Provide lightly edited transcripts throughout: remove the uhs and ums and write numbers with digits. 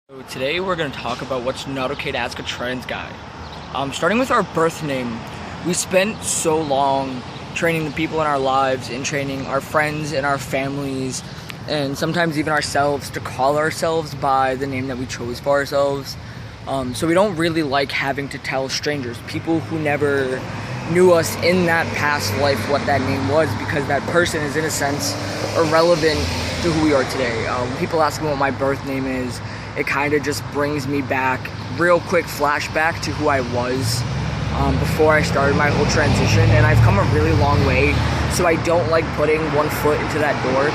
So today we're going to talk about what's not okay to ask a trans guy. Starting with our birth name, we spent so long training the people in our lives and training our friends and our families and sometimes even ourselves to call ourselves by the name that we chose for ourselves. So we don't really like having to tell strangers, people who never knew us in that past life, what that name was, because that person is in a sense irrelevant to who we are today. When people ask me what my birth name is, it kind of just brings me back, real quick flashback to who I was before I started my whole transition, and I've come a really long way, so I don't like putting one foot into that door.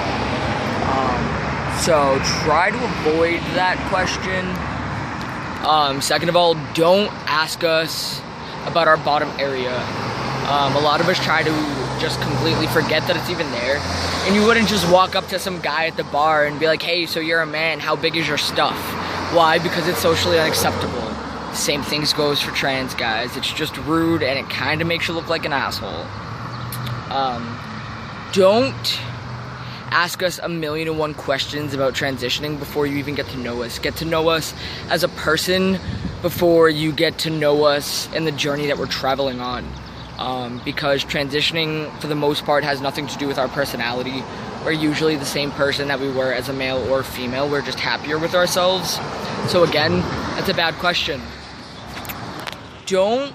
So try to avoid that question. Second of all, don't ask us about our bottom area. A lot of us try to just completely forget that it's even there. And you wouldn't just walk up to some guy at the bar and be like, hey, so you're a man, how big is your stuff? Why? Because it's socially unacceptable. Same things goes for trans guys. It's just rude and it kind of makes you look like an asshole. Don't ask us 1,000,001 questions about transitioning before you even get to know us. Get to know us as a person before you get to know us in the journey that we're traveling on. Because transitioning, for the most part, has nothing to do with our personality. We're usually the same person that we were as a male or female. We're just happier with ourselves. So again, that's a bad question. Don't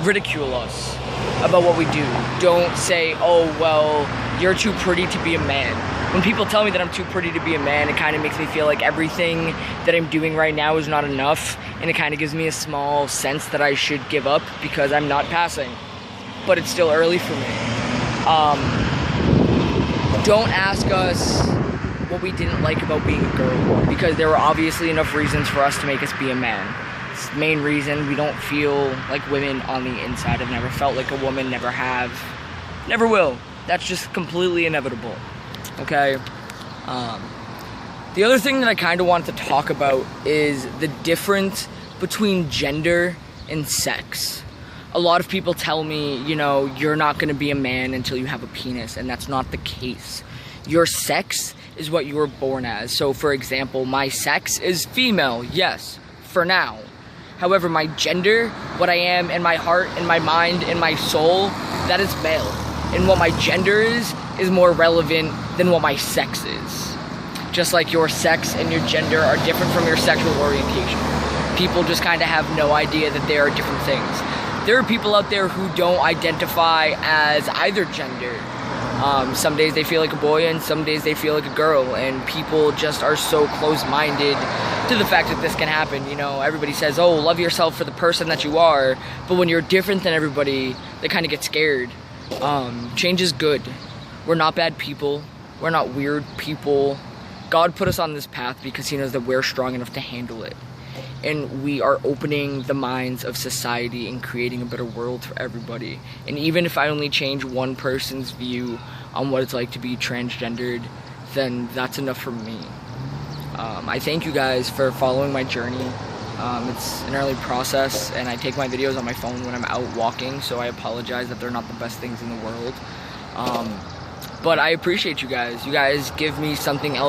ridicule us about what we do. Don't say, oh, well, you're too pretty to be a man. When people tell me that I'm too pretty to be a man, it kind of makes me feel like everything that I'm doing right now is not enough, and it kind of gives me a small sense that I should give up because I'm not passing. But it's still early for me. Don't ask us what we didn't like about being a girl, because there were obviously enough reasons for us to make us be a man. It's the main reason. We don't feel like women on the inside. I've never felt like a woman, never have, never will. That's just completely inevitable. Okay? The other thing that I kind of wanted to talk about is the difference between gender and sex. A lot of people tell me, you know, you're not going to be a man until you have a penis, and that's not the case. Your sex is what you were born as. So, for example, my sex is female, yes, for now. However, my gender, what I am in my heart, in my mind, in my soul, that is male. And what my gender is more relevant than what my sex is. Just like your sex and your gender are different from your sexual orientation. People just kind of have no idea that they are different things. There are people out there who don't identify as either gender. Some days they feel like a boy and some days they feel like a girl, and people just are so close-minded to the fact that this can happen. You know, everybody says, oh, love yourself for the person that you are, but when you're different than everybody, they kind of get scared. Change is good. We're not bad people. We're not weird people. God put us on this path because he knows that we're strong enough to handle it. And we are opening the minds of society and creating a better world for everybody. And even if I only change one person's view on what it's like to be transgendered, then that's enough for me. I thank you guys for following my journey. It's an early process, and I take my videos on my phone when I'm out walking, so I apologize that they're not the best things in the world. But I appreciate you guys. You guys give me something else